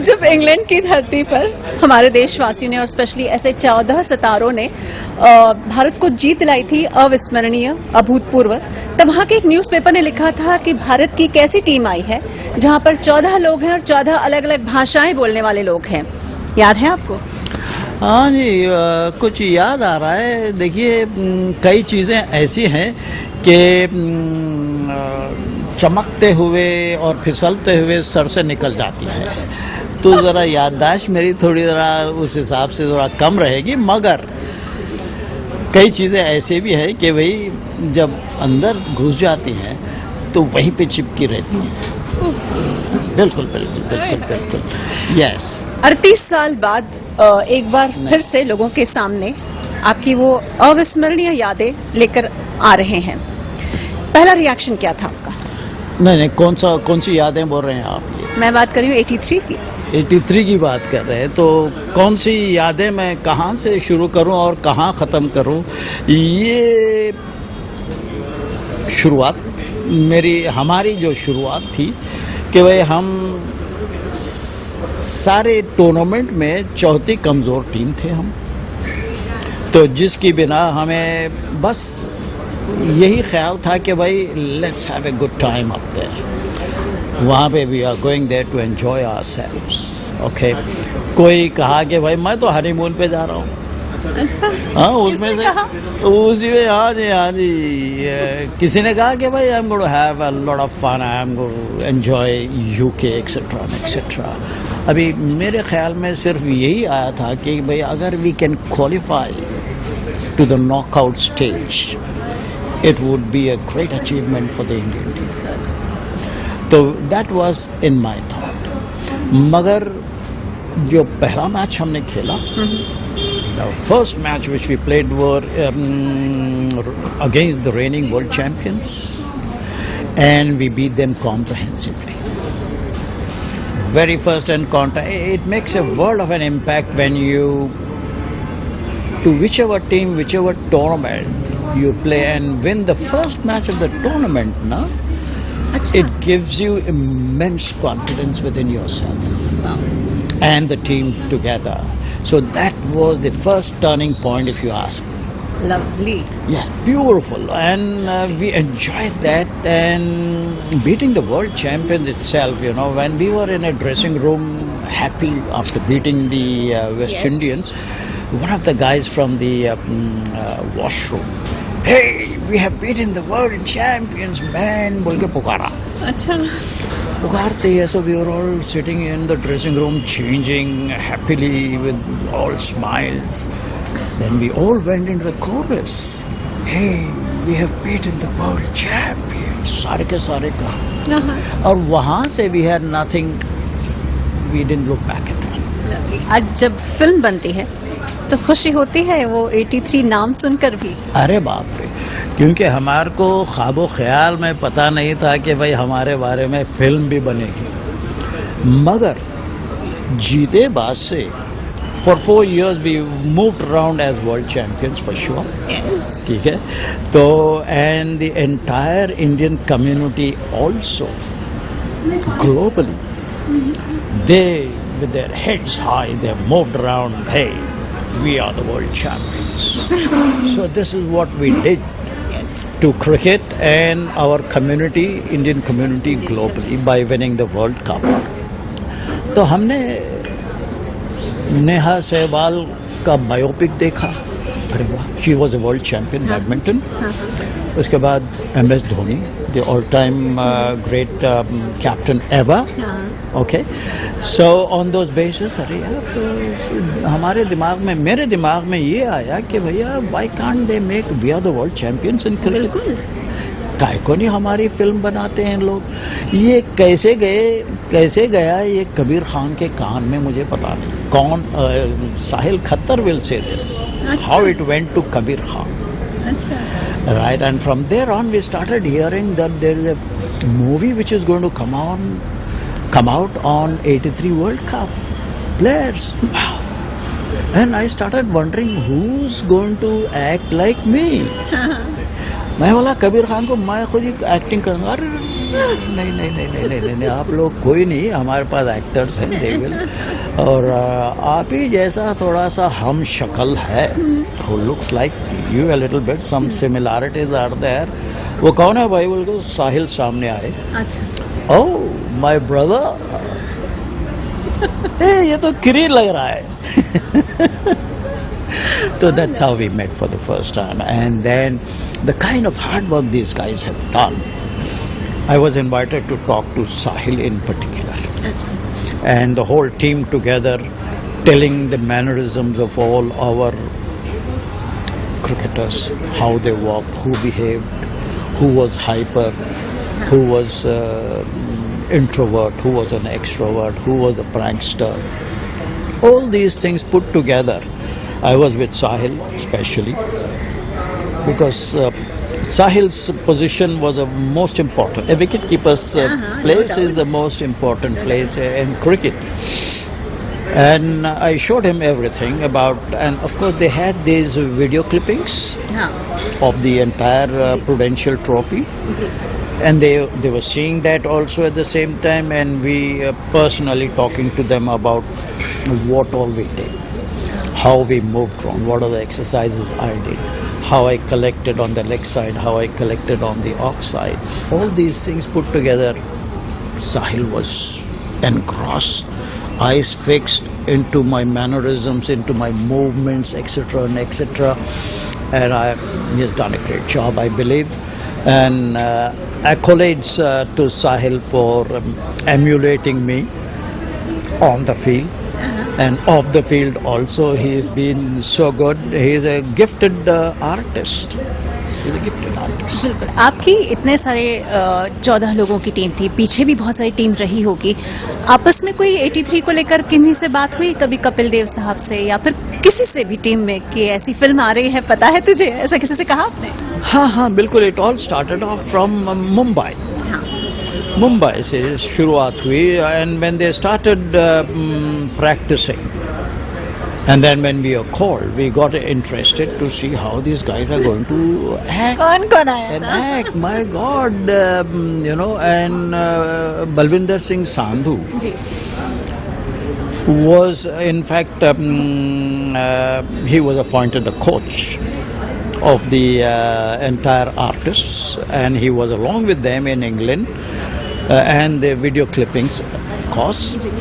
जब इंग्लैंड की धरती पर हमारे देशवासियों ने और स्पेशली ऐसे 14 सितारों ने भारत को जीत दिलाई थी, अविस्मरणीय, अभूतपूर्व, तब वहां के एक न्यूज़पेपर ने लिखा था कि भारत की कैसी टीम आई है जहां पर 14 लोग हैं और 14 अलग अलग भाषाएं बोलने वाले लोग हैं। याद है आपको? हाँ जी, कुछ याद आ रहा है। देखिए, कई चीज़ें ऐसी हैं कि चमकते हुए और फिसलते हुए सर से निकल जाती है, तो ज़रा याददाश्त मेरी थोड़ी ज़रा उस हिसाब से ज़रा कम रहेगी। मगर कई चीज़ें ऐसे भी है कि भाई जब अंदर घुस जाती हैं तो वहीं पे चिपकी रहती हैं। बिल्कुल बिल्कुल बिल्कुल बिल्कुल, यस। 38 साल बाद एक बार फिर से लोगों के सामने आपकी वो अविस्मरणीय यादें लेकर आ रहे हैं। पहला रिएक्शन क्या था आपका? नहीं, कौन सी यादें बोल रहे हैं आप? मैं बात कर रही हूँ 83 की। 83 की बात कर रहे हैं, तो कौन सी यादें मैं कहाँ से शुरू करूँ और कहाँ ख़त्म करूँ? ये शुरुआत हमारी जो शुरुआत थी कि भाई हम सारे टूर्नामेंट में चौथी कमज़ोर टीम थे हम, तो जिसकी बिना हमें बस यही ख्याल था कि भाई let's have a good time up there, वहाँ पे we are going there to enjoy ourselves. Okay, कोई कहा कि भाई मैं तो हनीमून पे जा रहा हूँ। अच्छा, हाँ, उसमें से उसी में हाँ जी किसी ने कहा कि भाई I am going to have a lot of fun, I am going to enjoy UK etcetera etcetera. अभी मेरे ख्याल में सिर्फ यही आया था कि भाई अगर we can qualify to the knockout stage, it would be a great achievement for the Indian team. So that was in my thought. मगर जो पहला मैच हमने खेला, the first match which we played were against the reigning world champions, and we beat them comprehensively. Very first encounter, it makes a world of an impact when you, to whichever team, whichever tournament you play and win the first match of the tournament, na? It gives you immense confidence within yourself. Wow. And the team together. So that was the first turning point, if you ask. Lovely. Yes, beautiful. And we enjoyed that, and beating the world champions itself, you know, when we were in a dressing room happy after beating the West Indians, one of the guys from the washroom, hey, we have beaten the world champions, man, बोल के पुकारा। अच्छा, पुकारते ही, so we were all sitting in the dressing room changing happily with all smiles. Then we all went into the chorus, hey, we have beaten the world champions, सारे के सारे का। और वहाँ से we had nothing, we didn't look back at all. आज जब film बनती है तो खुशी होती है वो 83 नाम सुनकर भी? अरे बाप रे, क्योंकि हमारे को ख्वाबो ख्याल में पता नहीं था कि भाई हमारे बारे में फिल्म भी बनेगी। मगर जीते बाद से for 4 years we moved around as world champions for sure. Yes. ठीक है, तो and the entire Indian community also globally, they with their heads high, they moved around, hey, we are the world champions. So this is what we did to cricket and our community, Indian community globally, by winning the World Cup. तो हमने नेहा सहवाल का biopic देखा, अरे वाह, she was a world champion badminton. उसके बाद MS Dhoni, the all time great captain ever. Okay, so on those basis, अरे यार हमारे दिमाग में, मेरे दिमाग में ये आया कि भैया why can't they make we are the world champions in cricket, काय को नहीं हमारी फिल्म बनाते हैं लोग। ये कैसे गया ये कबीर खान के कान में, मुझे पता नहीं कौन, Sahil Khattar will say this, how it went to Kabir Khan, right? And from there on we started hearing that there is a movie which is going to come out on 83 World Cup players. And I started wondering who's going to act like me. मैं बोला कबीर खान को मैं खुद ही acting करूँगा। अरे नहीं नहीं नहीं नहीं नहीं नहीं, नहीं आप लोग कोई नहीं, हमारे पास एक्टर्स हैं, दे विल। और आप ही जैसा थोड़ा सा हम शक्ल है, who looks like you a little bit, some similarities are there। वो कौन है भाई? बोल को साहिल सामने आए। अच्छा, ओह माय ब्रदर, ये तो किरी लग रहा है। So that's how we met for the first time, and then the kind of hard work these guys have done. I was invited to talk to Sahil in particular, अच्छा, and the whole team together, telling the mannerisms of all our cricketers, how they walked, who behaved, who was hyper, who was introvert, who was an extrovert, who was a prankster. All these things put together. I was with Sahil especially because Sahil's position was the most important. A wicketkeeper's place is the most important place in cricket. And I showed him everything about, and of course they had these video clippings हाँ of the entire Prudential Trophy. Ji, And they were seeing that also at the same time, and we personally talking to them about what all we did, how we moved on, what are the exercises I did, how I collected on the leg side, how I collected on the off side. All these things put together, Sahil was engrossed, eyes fixed into my mannerisms, into my movements, etc. and etc. And he has done a great job, I believe. And accolades to Sahil for emulating me on the field and off the field also. He's been so good. He's a gifted artist. He's a gifted artist. बिल्कुल। आपकी इतने सारे 14 लोगों की team थी, पीछे भी बहुत सारी टीम रही होगी। आपस में कोई 83 को लेकर किन्हीं से बात हुई, कभी कपिल देव साहब से या फिर किसी से भी टीम में कि ऐसी फिल्म आ रही है, पता है तुझे, ऐसा किसी से कहा आपने? हाँ हाँ बिल्कुल। It all started off from Mumbai. Mumbai से शुरुआत हुई, and when they started practicing, and then when we are called, we got interested to see how these guys are going to act. कौन कौन आया And था? act, my God, and Balwinder Singh Sandhu ji, was, in fact, he was appointed the coach of the entire artists, and he was along with them in England, and the video clippings, of course. Ji,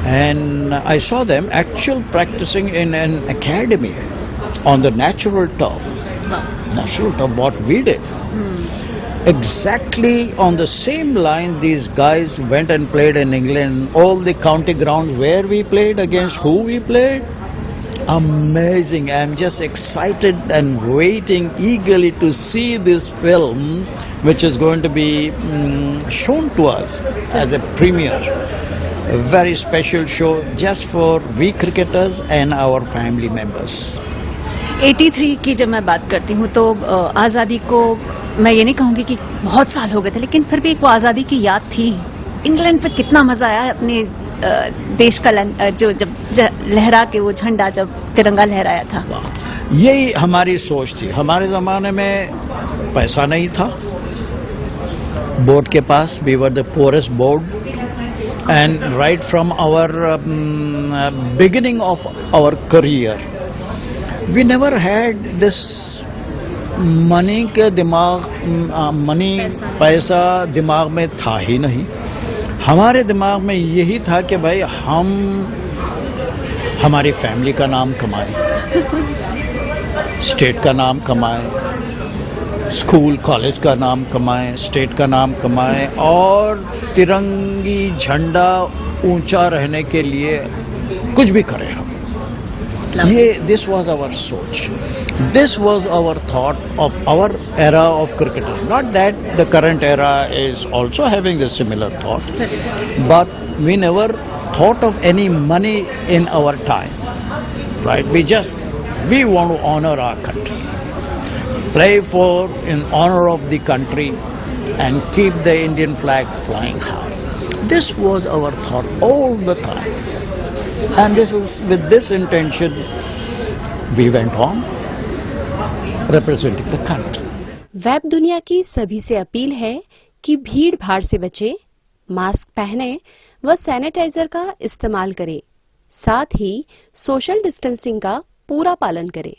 And I saw them actual practicing in an academy on the natural turf. Natural turf, what we did. Exactly on the same line, these guys went and played in England. All the county grounds where we played, against who we played. Amazing. I'm just excited and waiting eagerly to see this film, which is going to be shown to us as a premiere. A very special show just for we cricketers and our family members. 83 की जब मैं बात करती हूँ तो आज़ादी को मैं ये नहीं कहूँगी कि बहुत साल हो गए थे, लेकिन फिर भी एक वो आज़ादी की याद थी। इंग्लैंड पे कितना मज़ा आया अपने देश का जो जब लहरा के वो झंडा, जब तिरंगा लहराया था। यही हमारी सोच थी। हमारे ज़माने में पैसा नहीं था बोर्ड के पास। We were the forest board, and right from our beginning of our career, we never had this money के दिमाग, मनी पैसा दिमाग में था ही नहीं। हमारे दिमाग में यही था कि भाई हम हमारी फैमिली का नाम कमाएं, स्टेट का नाम कमाएं, स्कूल कॉलेज का नाम कमाएं, स्टेट का नाम कमाएं, और तिरंगी झंडा ऊंचा रहने के लिए कुछ भी करें हम। ये दिस वाज आवर सोच, this was our thought of our era of cricket. Not that the current era is also having the similar thought, but we never thought of any money in our time, right? We want to honour our country, play for in honor of the country, and keep the Indian flag flying high. This was our thought all the time, and this is with this intention we went on representing the country. Web दुनिया की सभी से appeal है कि भीड़ भाड़ से बचें, मास्क पहने व सैनिटाइजर का इस्तेमाल करें, साथ ही सोशल डिस्टेंसिंग का पूरा पालन करें।